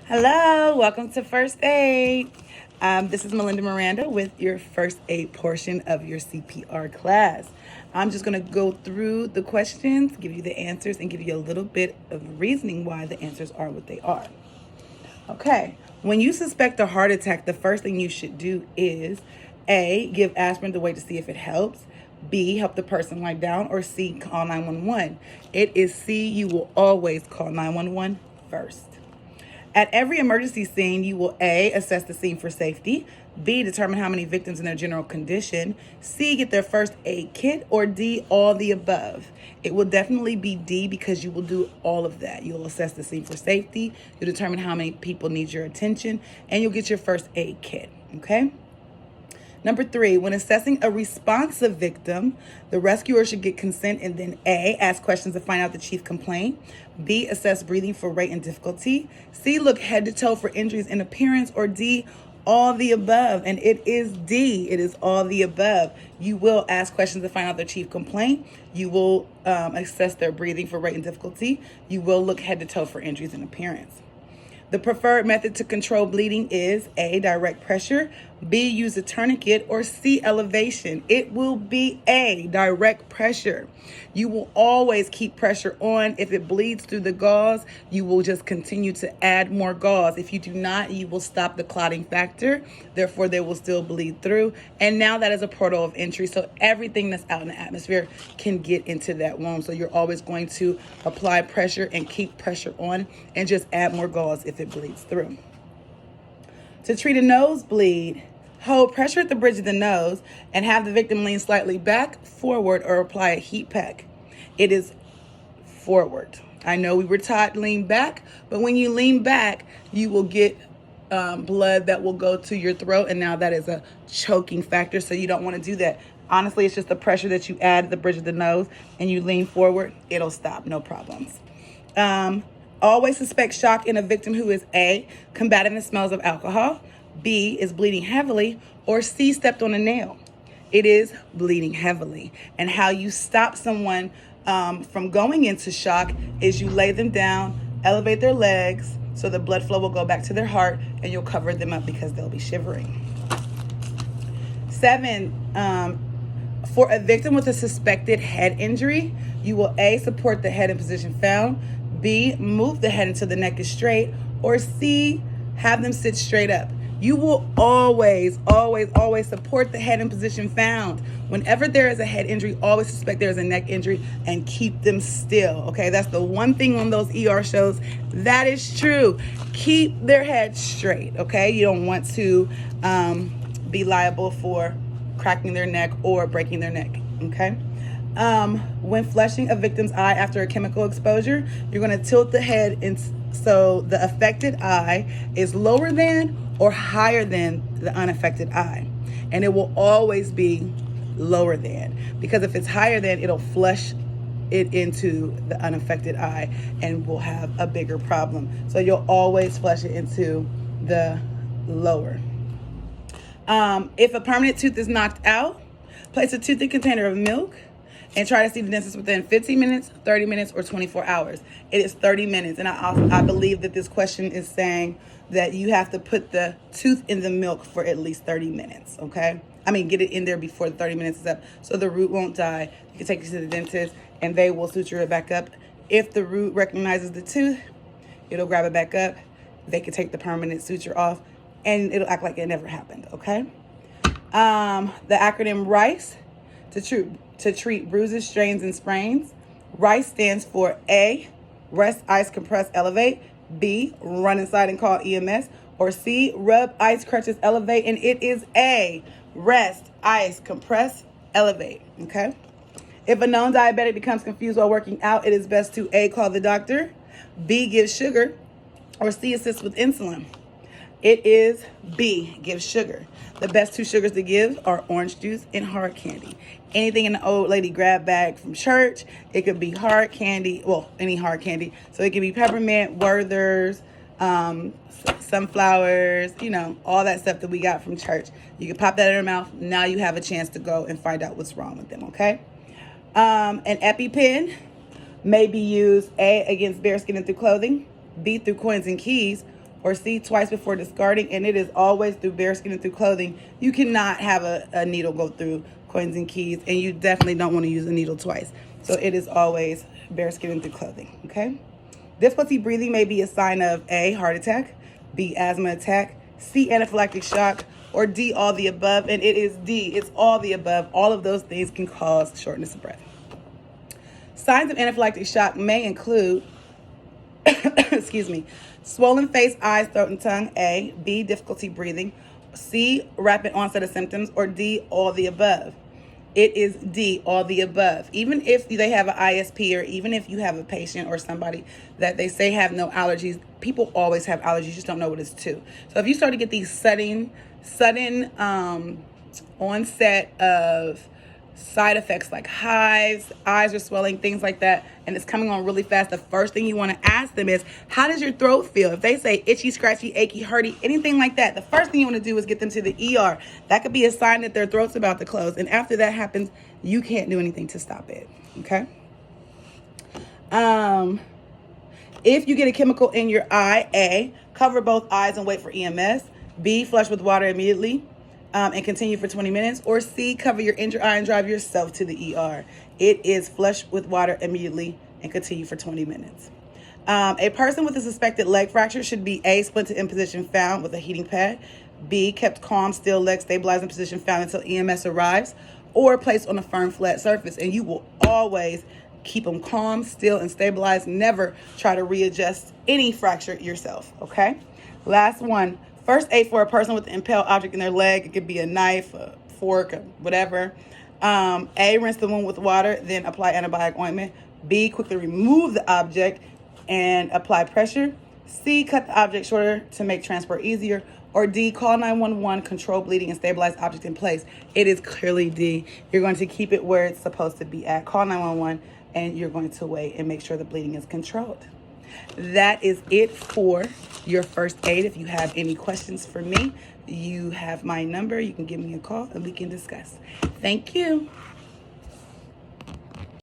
Hello, welcome to First Aid. This is Melinda Miranda with your First Aid portion of your CPR class. I'm just going to go through the questions, give you the answers, and give you a little bit of reasoning why the answers are what they are. Okay, when you suspect a heart attack, the first thing you should do is A, give aspirin to wait to see if it helps. B, help the person lie down. Or C, call 911. It is C, you will always call 911 first. At every emergency scene, you will A, assess the scene for safety, B, determine how many victims in their general condition, C, get their first aid kit, or D, all the above. It will definitely be D because you will do all of that. You'll assess the scene for safety, you'll determine how many people need your attention, and you'll get your first aid kit, okay? Number 3, when assessing a responsive victim, the rescuer should get consent and then A, ask questions to find out the chief complaint. B, assess breathing for rate and difficulty. C, look head to toe for injuries in appearance. Or D, all the above. And it is D, it is all the above. You will ask questions to find out their chief complaint. You will assess their breathing for rate and difficulty. You will look head to toe for injuries in appearance. The preferred method to control bleeding is A, direct pressure, B, use a tourniquet, or C, elevation. It will be A, direct pressure. You will always keep pressure on. If it bleeds through the gauze, you will just continue to add more gauze. If you do not, you will stop the clotting factor. Therefore, they will still bleed through. And now that is a portal of entry. So everything that's out in the atmosphere can get into that wound. So you're always going to apply pressure and keep pressure on and just add more gauze if it bleeds through. To treat a nosebleed, hold pressure at the bridge of the nose and have the victim lean slightly back, forward, or apply a heat pack. It is forward. I know we were taught lean back, but when you lean back, you will get blood that will go to your throat, and now that is a choking factor, so you don't want to do that. Honestly, it's just the pressure that you add at the bridge of the nose and you lean forward, it'll stop, no problems. Always suspect shock in a victim who is A, combating the smells of alcohol, B, is bleeding heavily, or C, stepped on a nail. It is bleeding heavily. And how you stop someone from going into shock is you lay them down, elevate their legs so the blood flow will go back to their heart, and you'll cover them up because they'll be shivering. 7, for a victim with a suspected head injury, you will A, support the head in position found, B, move the head until the neck is straight, or C, have them sit straight up. You will always, always, always support the head in position found. Whenever there is a head injury, always suspect there is a neck injury and keep them still, okay? That's the one thing on those ER shows. That is true. Keep their head straight, okay? You don't want to be liable for cracking their neck or breaking their neck, okay? When flushing a victim's eye after a chemical exposure, you're going to tilt the head so the affected eye is lower than or higher than the unaffected eye. And it will always be lower than, because if it's higher than, it'll flush it into the unaffected eye and will have a bigger problem. So you'll always flush it into the lower. If a permanent tooth is knocked out, place a tooth in a container of milk and try to see the dentist within 15 minutes, 30 minutes, or 24 hours. It is 30 minutes. And I believe that this question is saying that you have to put the tooth in the milk for at least 30 minutes, okay? I mean, get it in there before the 30 minutes is up so the root won't die. You can take it to the dentist and they will suture it back up. If the root recognizes the tooth, it'll grab it back up. They can take the permanent suture off and it'll act like it never happened, okay? The acronym RICE, to treat bruises, strains, and sprains. RICE stands for A, rest, ice, compress, elevate. B, run inside and call EMS. Or C, rub, ice, crutches, elevate. And it is A, rest, ice, compress, elevate. Okay? If a known diabetic becomes confused while working out, it is best to A, call the doctor, B, give sugar, or C, assist with insulin. It is B, give sugar. The best 2 sugars to give are orange juice and hard candy. Anything in the old lady grab bag from church, it could be hard candy, well, any hard candy. So it could be peppermint, Werther's, sunflowers, all that stuff that we got from church. You can pop that in your mouth. Now you have a chance to go and find out what's wrong with them, okay? An EpiPen may be used A, against bare skin and through clothing, B, through coins and keys, or C, twice before discarding, and it is always through bare skin and through clothing. You cannot have a needle go through coins and keys, and you definitely don't want to use a needle twice. So it is always bare skin and through clothing, okay? Difficulty breathing may be a sign of A, heart attack, B, asthma attack, C, anaphylactic shock, or D, all the above. And it is D, it's all the above. All of those things can cause shortness of breath. Signs of anaphylactic shock may include, excuse me, swollen face, eyes, throat, and tongue, A, B, difficulty breathing, C, rapid onset of symptoms, or D, all the above. It is D, all the above. Even if they have an ISP, or even if you have a patient or somebody that they say have no allergies, people always have allergies, just don't know what it's to. So if you start to get these sudden onset of side effects like hives, eyes are swelling, things like that, and it's coming on really fast, the first thing you want to ask them is, how does your throat feel? If they say itchy, scratchy, achy, hurty, anything like that, the first thing you want to do is get them to the ER. That could be a sign that their throat's about to close, and after that happens, you can't do anything to stop it, okay? If you get a chemical in your eye, A, cover both eyes and wait for EMS. B, flush with water immediately and continue for 20 minutes. Or C, cover your injured eye and drive yourself to the ER. It is flush with water immediately and continue for 20 minutes. A person with a suspected leg fracture should be A, splinted in position found with a heating pad. B, kept calm, still, leg stabilized in position found until EMS arrives. Or placed on a firm, flat surface. And you will always keep them calm, still, and stabilized. Never try to readjust any fracture yourself, okay? Last one. First aid for a person with an impaled object in their leg. It could be a knife, a fork, whatever. A, rinse the wound with water, then apply antibiotic ointment. B, quickly remove the object and apply pressure. C, cut the object shorter to make transport easier. Or D, call 911, control bleeding, and stabilize object in place. It is clearly D. You're going to keep it where it's supposed to be at. Call 911, and you're going to wait and make sure the bleeding is controlled. That is it for your first aid. If you have any questions for me, you have my number. You can give me a call and we can discuss. Thank you.